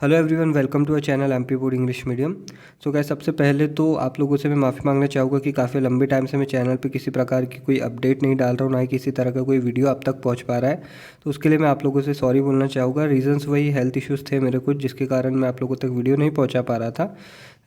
Hello everyone, welcome to a channel MP board English medium. So guys, सबसे पहले तो आप लोगों से मैं माफ़ी मांगना चाहूँगा कि काफ़ी लंबे टाइम से मैं चैनल पे किसी प्रकार की कोई अपडेट नहीं डाल रहा हूँ, ना ही किसी तरह का कोई वीडियो आप तक पहुँच पा रहा है। तो उसके लिए मैं आप लोगों से सॉरी बोलना चाहूँगा। रीज़न्स वही हेल्थ इश्यूज़ थे मेरे कुछ, जिसके कारण मैं आप लोगों तक वीडियो नहीं पहुँचा पा रहा था।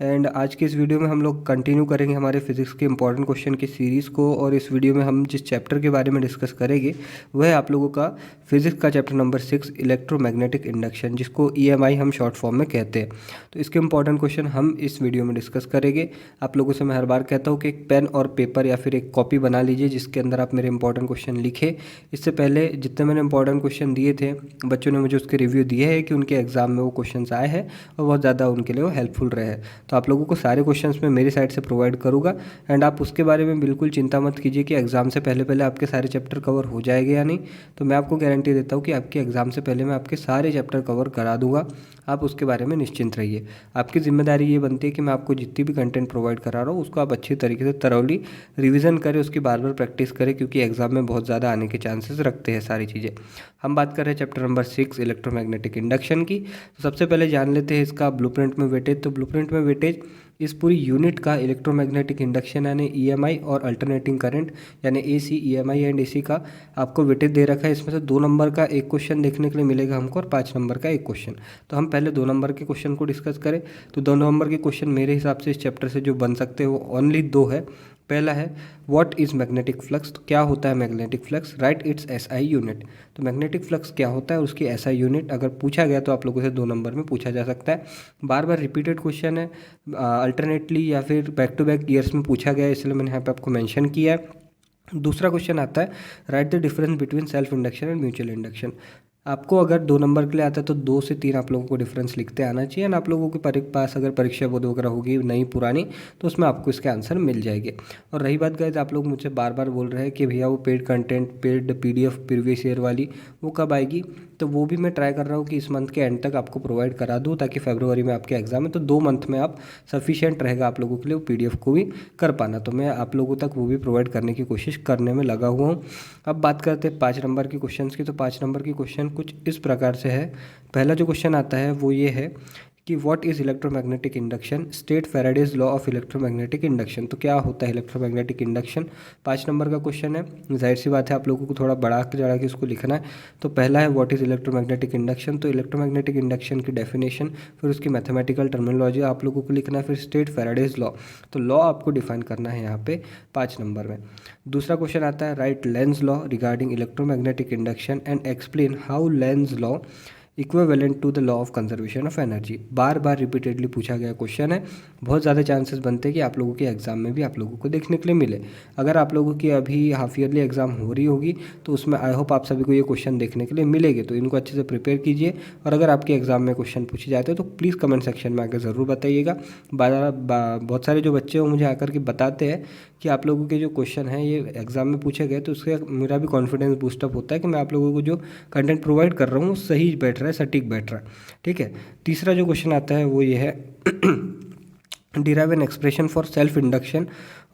एंड आज की इस वीडियो में हम लोग कंटिन्यू करेंगे हमारे फिजिक्स के इंपॉर्टेंट क्वेश्चन की सीरीज़ को। और इस वीडियो में हम जिस चैप्टर के बारे में डिस्कस करेंगे वह है आप लोगों का फिजिक्स का चैप्टर नंबर 6, इलेक्ट्रोमैग्नेटिक इंडक्शन, जिसको EMI हम शॉर्ट फॉर्म में कहते हैं। तो इसके इंपॉर्टेंट क्वेश्चन हम इस वीडियो में डिस्कस करेंगे। आप लोगों से मैं हर बार कहता हूँ कि एक पेन और पेपर या फिर एक कॉपी बना लीजिए जिसके अंदर आप मेरे इंपॉर्टेंट क्वेश्चन लिखें। इससे पहले जितने मैंने इंपॉर्टेंट क्वेश्चन दिए थे, बच्चों ने मुझे उसके रिव्यू दिए हैं कि उनके एग्जाम में वो क्वेश्चन आए हैं और बहुत ज़्यादा उनके लिए वो हेल्पफुल रहे हैं। तो आप लोगों को सारे क्वेश्चंस मैं मेरी साइड से प्रोवाइड करूँगा। एंड आप उसके बारे में बिल्कुल चिंता मत कीजिए कि एग्ज़ाम से पहले पहले आपके सारे चैप्टर कवर हो जाएंगे या नहीं। तो मैं आपको गारंटी देता हूँ कि आपके एग्ज़ाम से पहले मैं आपके सारे चैप्टर कवर करा दूंगा। आप उसके बारे में निश्चिंत रहिए। आपकी जिम्मेदारी ये बनती है कि मैं आपको जितनी भी कंटेंट प्रोवाइड करा रहा हूँ उसको आप अच्छी तरीके से थरोली रिवीजन करें, उसकी बार बार प्रैक्टिस करें, क्योंकि एग्जाम में बहुत ज़्यादा आने के चांसेस रखते हैं सारी चीज़ें। हम बात कर रहे हैं चैप्टर नंबर 6, इलेक्ट्रोमैग्नेटिक इंडक्शन की। तो सबसे पहले जान लेते हैं इसका ब्लूप्रिंट में वेटेज। तो ब्लूप्रिंट में वेटेज इस पूरी यूनिट का इलेक्ट्रोमैग्नेटिक इंडक्शन यानी EMI और अल्टरनेटिंग करंट यानी AC, EMI एंड AC का आपको वेटेज दे रखा है। इसमें से 2 नंबर का एक क्वेश्चन देखने के लिए मिलेगा हमको और 5 नंबर का एक क्वेश्चन। तो हम पहले 2 नंबर के क्वेश्चन को डिस्कस करें तो 2 नंबर के क्वेश्चन मेरे हिसाब से इस चैप्टर से जो बन सकते हैं वो ओनली 2 है। पहला है व्हाट इज़ मैग्नेटिक फ्लक्स। तो क्या होता है magnetic flux, right it's SI unit. तो मैग्नेटिक फ्लक्स क्या होता है, उसकी SI यूनिट अगर पूछा गया तो आप लोगों से 2 नंबर में पूछा जा सकता है। बार बार रिपीटेड क्वेश्चन है, अल्टरनेटली या फिर बैक टू बैक ईयर्स में पूछा गया है, इसलिए मैंने यहाँ पे आपको मेंशन किया है। दूसरा क्वेश्चन आता है right the difference between self induction and mutual induction. आपको अगर 2 नंबर के लिए आता है तो 2 से 3 आप लोगों को डिफरेंस लिखते आना चाहिए। एंड आप लोगों के पास अगर परीक्षा बोध वगैरह होगी नई पुरानी तो उसमें आपको इसके आंसर मिल जाएंगे। और रही बात गाइस, आप लोग मुझे बार बार बोल रहे हैं कि भैया वो paid content, paid PDF previous year वाली वो कब आएगी। तो वो भी मैं ट्राई कर रहा हूँ कि इस मंथ के एंड तक आपको प्रोवाइड करा दूँ, ताकि फरवरी में आपके एग्जाम है तो 2 मंथ में आप सफिशिएंट रहेगा आप लोगों के लिए वो PDF को भी कर पाना। तो मैं आप लोगों तक वो भी प्रोवाइड करने की कोशिश करने में लगा हुआ हूँ। अब बात करते हैं 5 नंबर के क्वेश्चन की। तो 5 नंबर की क्वेश्चन कुछ इस प्रकार से है। पहला जो क्वेश्चन आता है वो ये है कि what is electromagnetic induction, state Faraday's law of electromagnetic induction. तो क्या होता है इलेक्ट्रोमैग्नेटिक इंडक्शन, 5 नंबर का क्वेश्चन है। जाहिर सी बात है आप लोगों को थोड़ा बढ़ा के चढ़ा के इसको लिखना है। तो पहला है व्हाट इज़ इलेक्ट्रोमैग्नेटिक इंडक्शन। तो इलेक्ट्रोमैग्नेटिक इंडक्शन की डेफिनेशन, फिर उसकी मैथमेटिकल टर्मिनोलॉजी आप लोगों को लिखना है, फिर स्टेट फैराडेज लॉ। तो लॉ आपको डिफाइन करना है यहाँ पे 5 नंबर में। दूसरा क्वेश्चन आता है write Lenz law regarding electromagnetic induction and explain how Lenz law equivalent to the law of conservation of energy. बार बार रिपीटेडली पूछा गया क्वेश्चन है, बहुत ज़्यादा चांसेस बनते हैं कि आप लोगों के एग्जाम में भी आप लोगों को देखने के लिए मिले। अगर आप लोगों की अभी हाफ ईयरली एग्जाम हो रही होगी तो उसमें आई होप आप सभी को ये क्वेश्चन देखने के लिए मिलेंगे। तो इनको अच्छे से प्रिपेयर कीजिए और अगर आपके एग्जाम में क्वेश्चन पूछे जाते हैं तो प्लीज़ कमेंट सेक्शन में आकर ज़रूर बताइएगा। बहुत सारे जो बच्चे हो मुझे आकर के बताते हैं कि आप लोगों के जो क्वेश्चन हैं ये एग्जाम में पूछे गए, तो उससे मेरा भी कॉन्फिडेंस बूस्टअप होता है कि मैं आप लोगों को जो कंटेंट प्रोवाइड कर रहा हूँ सही बैठ रहा है, सटीक बैठ रहा है। ठीक है, तीसरा जो क्वेश्चन आता है वो ये है derive an expression for self induction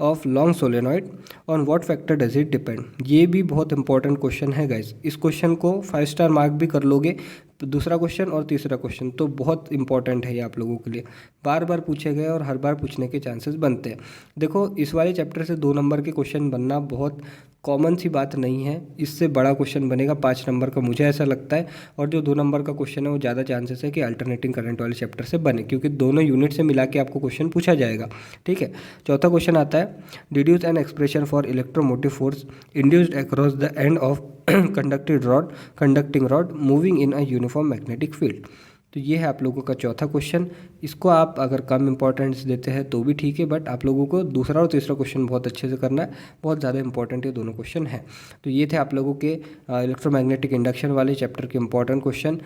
of long solenoid on what factor does it depend। ये भी बहुत इंपॉर्टेंट क्वेश्चन है गाइस। इस क्वेश्चन को 5 स्टार मार्क भी कर लोगे। तो दूसरा क्वेश्चन और तीसरा क्वेश्चन तो बहुत इंपॉर्टेंट है ये आप लोगों के लिए, बार बार पूछे गए और हर बार पूछने के चांसेस बनते हैं। देखो, इस वाले चैप्टर से 2 नंबर के क्वेश्चन बनना बहुत कॉमन सी बात नहीं है। इससे बड़ा क्वेश्चन बनेगा 5 नंबर का, मुझे ऐसा लगता है। और जो 2 नंबर का क्वेश्चन है वो ज़्यादा चांसेस है कि अल्टरनेटिंग करंट वाले चैप्टर से बने, क्योंकि दोनों यूनिट से मिला के आपको क्वेश्चन पूछा जाएगा। ठीक है, चौथा क्वेश्चन आता है deduce an expression for electromotive force induced across the end of conducting rod moving in a uniform magnetic field. तो ये है आप लोगों का चौथा क्वेश्चन। इसको आप अगर कम इंपॉर्टेंस देते हैं तो भी ठीक है, बट आप लोगों को दूसरा और तीसरा क्वेश्चन बहुत अच्छे से करना है, बहुत ज़्यादा इंपॉर्टेंट ये दोनों क्वेश्चन हैं। तो ये थे आप लोगों के इलेक्ट्रोमैग्नेटिक इंडक्शन वाले चैप्टर के इंपॉर्टेंट क्वेश्चन।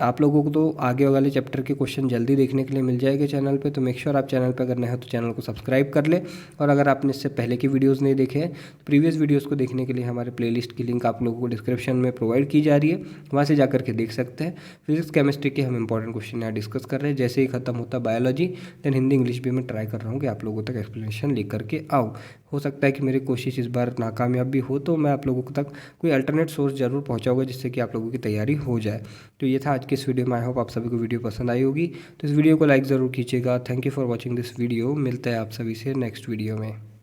आप लोगों को तो आगे वाले चैप्टर के क्वेश्चन जल्दी देखने के लिए मिल जाएंगे चैनल पे। तो मेक श्योर आप चैनल पे अगर नए हो तो चैनल को सब्सक्राइब कर ले। और अगर आपने इससे पहले की वीडियोस नहीं देखे हैं, प्रीवियस वीडियोस को देखने के लिए हमारे प्लेलिस्ट की लिंक आप लोगों को डिस्क्रिप्शन में प्रोवाइड की जा रही है, वहाँ से जाकर के देख सकते हैं। फिजिक्स केमिस्ट्री के हम इंपॉर्टेंट क्वेश्चन यहाँ डिस्कस कर रहे हैं। जैसे ही खत्म होता बायोलॉजी देन हिंदी इंग्लिश भी मैं ट्राई कर रहा हूँ कि आप लोगों तक एक्सप्लेनेशन लेकर के आऊँ। हो सकता है कि मेरी कोशिश इस बार नाकामयाब भी हो, तो मैं आप लोगों तक कोई अल्टरनेट सोर्स जरूर पहुँचाऊँगा जिससे कि आप लोगों की तैयारी हो जाए। तो ये था आज के इस वीडियो में। आई होप आप सभी को वीडियो पसंद आई होगी, तो इस वीडियो को लाइक ज़रूर कीजिएगा। Thank you for watching this video. मिलते हैं आप सभी से नेक्स्ट वीडियो में।